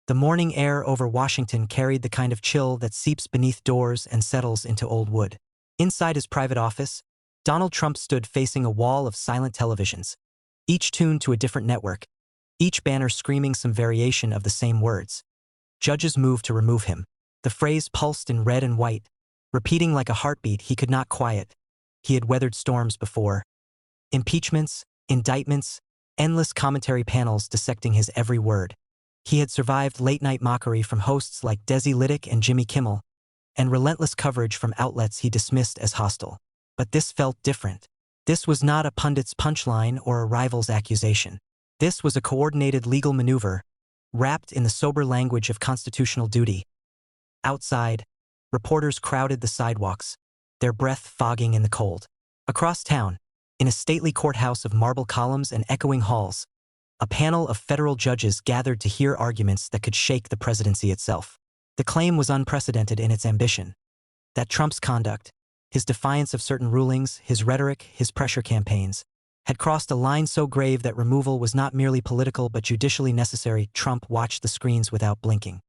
The morning air over Washington carried the kind of chill that seeps beneath doors and settles into old wood. Inside his private office, Donald Trump stood facing a wall of silent televisions, each tuned to a different network, each banner screaming some variation of the same words. Judges move to remove him. The phrase pulsed in red and white, repeating like a heartbeat he could not quiet. He had weathered storms before. Impeachments, indictments, endless commentary panels dissecting his every word. He had survived late-night mockery from hosts like Desi Lydic and Jimmy Kimmel, and relentless coverage from outlets he dismissed as hostile. But this felt different. This was not a pundit's punchline or a rival's accusation. This was a coordinated legal maneuver, wrapped in the sober language of constitutional duty. Outside, reporters crowded the sidewalks, their breath fogging in the cold. Across town, in a stately courthouse of marble columns and echoing halls, a panel of federal judges gathered to hear arguments that could shake the presidency itself. The claim was unprecedented in its ambition. That Trump's conduct, his defiance of certain rulings, his rhetoric, his pressure campaigns, had crossed a line so grave that removal was not merely political but judicially necessary. Trump watched the screens without blinking.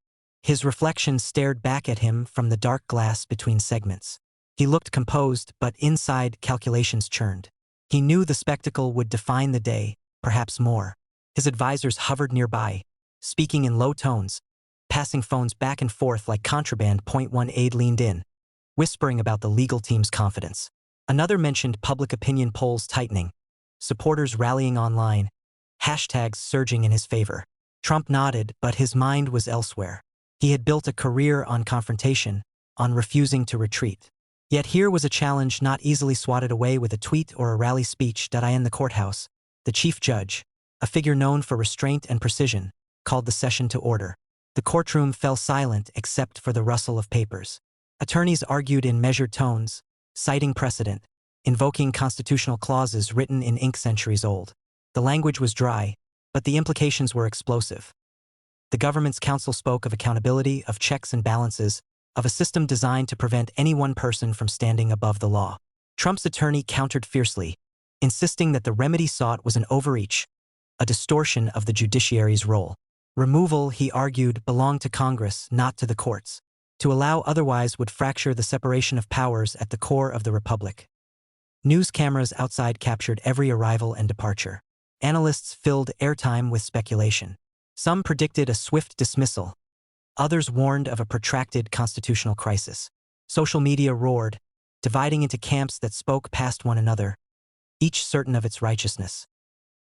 His reflection stared back at him from the dark glass between segments. He looked composed, but inside calculations churned. He knew the spectacle would define the day, perhaps more. His advisors hovered nearby, speaking in low tones, passing phones back and forth like contraband. One aide leaned in, whispering about the legal team's confidence. Another mentioned public opinion polls tightening, supporters rallying online, hashtags surging in his favor. Trump nodded, but his mind was elsewhere. He had built a career on confrontation, on refusing to retreat. Yet here was a challenge not easily swatted away with a tweet or a rally speech. In the courthouse, the chief judge, a figure known for restraint and precision, called the session to order. The courtroom fell silent except for the rustle of papers. Attorneys argued in measured tones, citing precedent, invoking constitutional clauses written in ink centuries old. The language was dry, but the implications were explosive. The government's counsel spoke of accountability, of checks and balances, of a system designed to prevent any one person from standing above the law. Trump's attorney countered fiercely, insisting that the remedy sought was an overreach, a distortion of the judiciary's role. Removal, he argued, belonged to Congress, not to the courts. To allow otherwise would fracture the separation of powers at the core of the republic. News cameras outside captured every arrival and departure. Analysts filled airtime with speculation. Some predicted a swift dismissal. Others warned of a protracted constitutional crisis. Social media roared, dividing into camps that spoke past one another, each certain of its righteousness.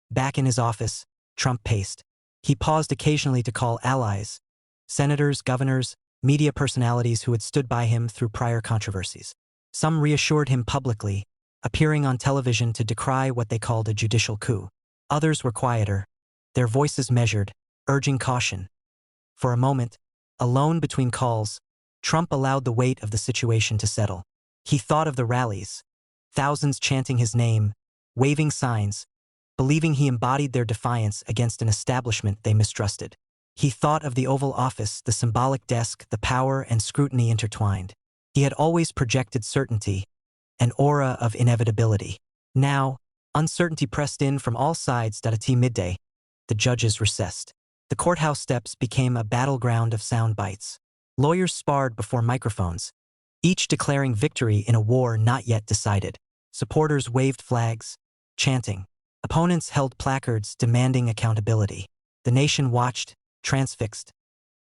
Back in his office, Trump paced. He paused occasionally to call allies, senators, governors, media personalities who had stood by him through prior controversies. Some reassured him publicly, appearing on television to decry what they called a judicial coup. Others were quieter, their voices measured, urging caution. For a moment, alone between calls, Trump allowed the weight of the situation to settle. He thought of the rallies, thousands chanting his name, waving signs, believing he embodied their defiance against an establishment they mistrusted. He thought of the Oval Office, the symbolic desk, the power and scrutiny intertwined. He had always projected certainty, an aura of inevitability. Now, uncertainty pressed in from all sides. At midday, the judges recessed. The courthouse steps became a battleground of sound bites. Lawyers sparred before microphones, each declaring victory in a war not yet decided. Supporters waved flags, chanting. Opponents held placards demanding accountability. The nation watched, transfixed.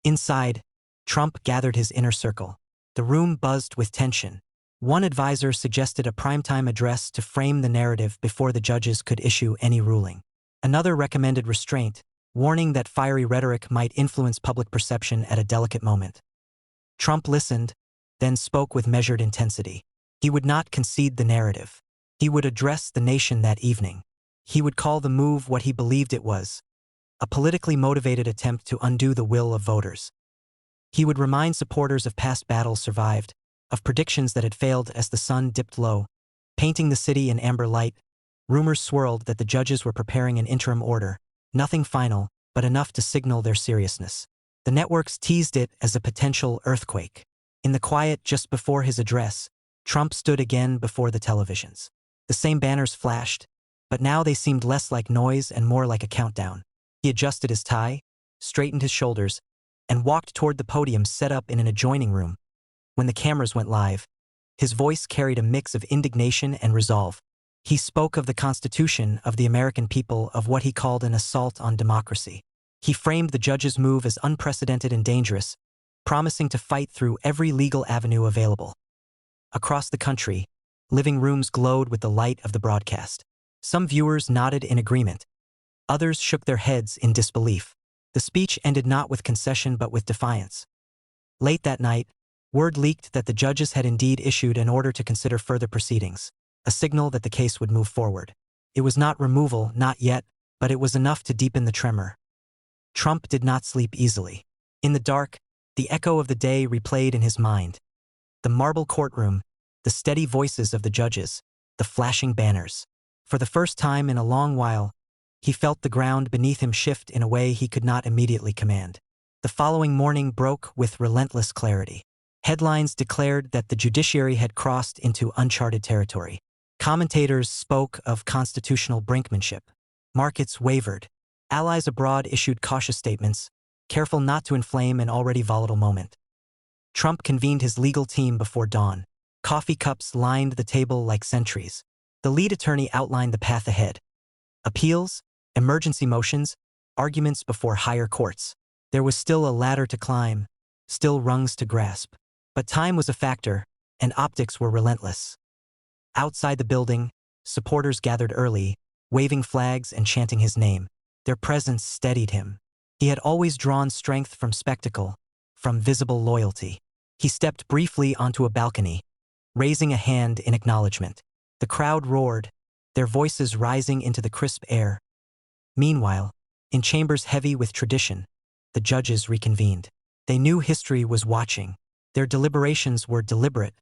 Inside, Trump gathered his inner circle. The room buzzed with tension. One advisor suggested a primetime address to frame the narrative before the judges could issue any ruling. Another recommended restraint, warning that fiery rhetoric might influence public perception at a delicate moment. Trump listened, then spoke with measured intensity. He would not concede the narrative. He would address the nation that evening. He would call the move what he believed it was, a politically motivated attempt to undo the will of voters. He would remind supporters of past battles survived, of predictions that had failed as the sun dipped low, painting the city in amber light. Rumors swirled that the judges were preparing an interim order, nothing final, but enough to signal their seriousness. The networks teased it as a potential earthquake. In the quiet just before his address, Trump stood again before the televisions. The same banners flashed, but now they seemed less like noise and more like a countdown. He adjusted his tie, straightened his shoulders, and walked toward the podium set up in an adjoining room. When the cameras went live, his voice carried a mix of indignation and resolve. He spoke of the Constitution, of the American people, of what he called an assault on democracy. He framed the judge's move as unprecedented and dangerous, promising to fight through every legal avenue available. Across the country, living rooms glowed with the light of the broadcast. Some viewers nodded in agreement. Others shook their heads in disbelief. The speech ended not with concession but with defiance. Late that night, word leaked that the judges had indeed issued an order to consider further proceedings, a signal that the case would move forward. It was not removal, not yet, but it was enough to deepen the tremor. Trump did not sleep easily. In the dark, the echo of the day replayed in his mind. The marble courtroom, the steady voices of the judges, the flashing banners. For the first time in a long while, he felt the ground beneath him shift in a way he could not immediately command. The following morning broke with relentless clarity. Headlines declared that the judiciary had crossed into uncharted territory. Commentators spoke of constitutional brinkmanship. Markets wavered. Allies abroad issued cautious statements, careful not to inflame an already volatile moment. Trump convened his legal team before dawn. Coffee cups lined the table like sentries. The lead attorney outlined the path ahead. Appeals, emergency motions, arguments before higher courts. There was still a ladder to climb, still rungs to grasp. But time was a factor, and optics were relentless. Outside the building, supporters gathered early, waving flags and chanting his name. Their presence steadied him. He had always drawn strength from spectacle, from visible loyalty. He stepped briefly onto a balcony, raising a hand in acknowledgement. The crowd roared, their voices rising into the crisp air. Meanwhile, in chambers heavy with tradition, the judges reconvened. They knew history was watching. Their deliberations were deliberate.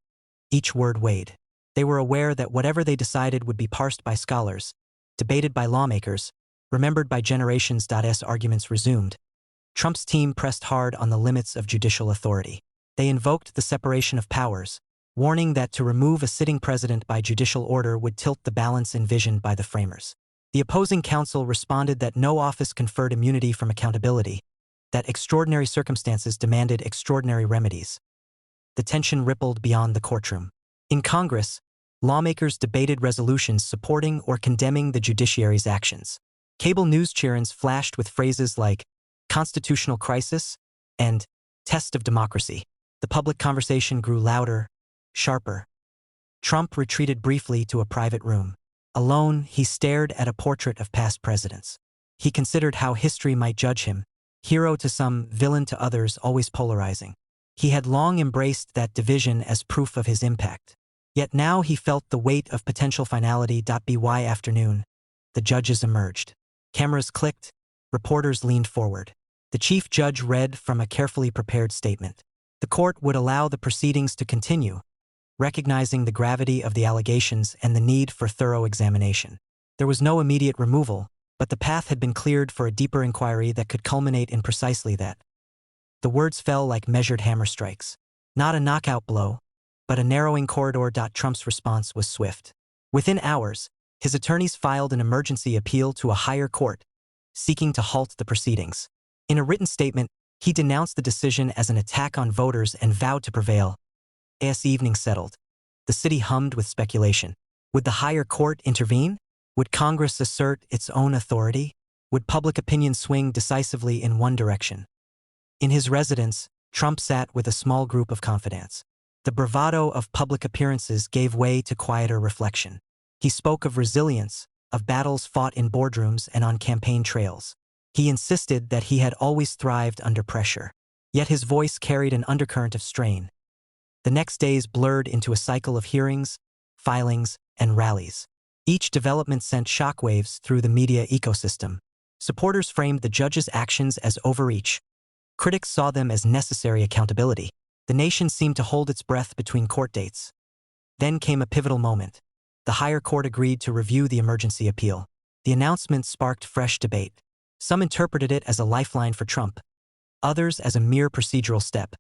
Each word weighed. They were aware that whatever they decided would be parsed by scholars, debated by lawmakers, remembered by generations.S. Arguments resumed. Trump's team pressed hard on the limits of judicial authority. They invoked the separation of powers, warning that to remove a sitting president by judicial order would tilt the balance envisioned by the framers. The opposing counsel responded that no office conferred immunity from accountability, that extraordinary circumstances demanded extraordinary remedies. The tension rippled beyond the courtroom. In Congress, lawmakers debated resolutions supporting or condemning the judiciary's actions. Cable news cheerins flashed with phrases like constitutional crisis and test of democracy. The public conversation grew louder, sharper. Trump retreated briefly to a private room. Alone, he stared at a portrait of past presidents. He considered how history might judge him, hero to some, villain to others, always polarizing. He had long embraced that division as proof of his impact. Yet now he felt the weight of potential finality. By afternoon, the judges emerged. Cameras clicked, reporters leaned forward. The chief judge read from a carefully prepared statement. The court would allow the proceedings to continue, recognizing the gravity of the allegations and the need for thorough examination. There was no immediate removal, but the path had been cleared for a deeper inquiry that could culminate in precisely that. The words fell like measured hammer strikes. Not a knockout blow, but a narrowing corridor. Trump's response was swift. Within hours, his attorneys filed an emergency appeal to a higher court, seeking to halt the proceedings. In a written statement, he denounced the decision as an attack on voters and vowed to prevail. As evening settled, the city hummed with speculation. Would the higher court intervene? Would Congress assert its own authority? Would public opinion swing decisively in one direction? In his residence, Trump sat with a small group of confidants. The bravado of public appearances gave way to quieter reflection. He spoke of resilience, of battles fought in boardrooms and on campaign trails. He insisted that he had always thrived under pressure. Yet his voice carried an undercurrent of strain. The next days blurred into a cycle of hearings, filings, and rallies. Each development sent shockwaves through the media ecosystem. Supporters framed the judge's actions as overreach. Critics saw them as necessary accountability. The nation seemed to hold its breath between court dates. Then came a pivotal moment. The higher court agreed to review the emergency appeal. The announcement sparked fresh debate. Some interpreted it as a lifeline for Trump, others as a mere procedural step.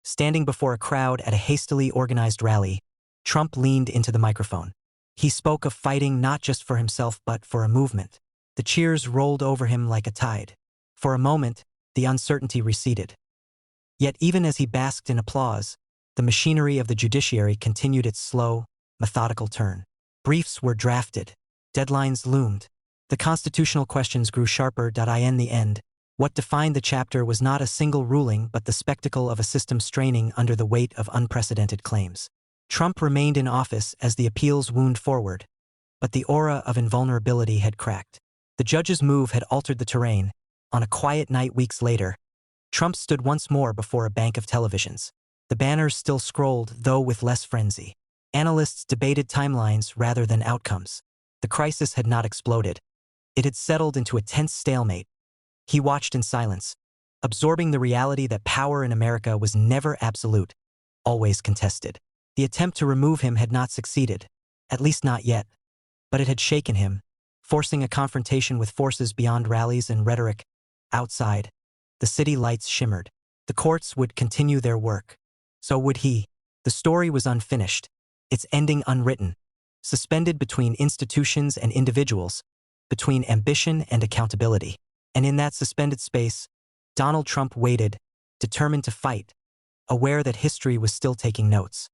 Standing before a crowd at a hastily organized rally, Trump leaned into the microphone. He spoke of fighting not just for himself but for a movement. The cheers rolled over him like a tide. For a moment, the uncertainty receded. Yet even as he basked in applause, the machinery of the judiciary continued its slow, methodical turn. Briefs were drafted. Deadlines loomed. The constitutional questions grew sharper. In the end, what defined the chapter was not a single ruling but the spectacle of a system straining under the weight of unprecedented claims. Trump remained in office as the appeals wound forward, but the aura of invulnerability had cracked. The judge's move had altered the terrain. On a quiet night weeks later, Trump stood once more before a bank of televisions. The banners still scrolled, though with less frenzy. Analysts debated timelines rather than outcomes. The crisis had not exploded. It had settled into a tense stalemate. He watched in silence, absorbing the reality that power in America was never absolute, always contested. The attempt to remove him had not succeeded, at least not yet, but it had shaken him, forcing a confrontation with forces beyond rallies and rhetoric. Outside, the city lights shimmered. The courts would continue their work. So would he. The story was unfinished, its ending unwritten, suspended between institutions and individuals, between ambition and accountability. And in that suspended space, Donald Trump waited, determined to fight, aware that history was still taking notes.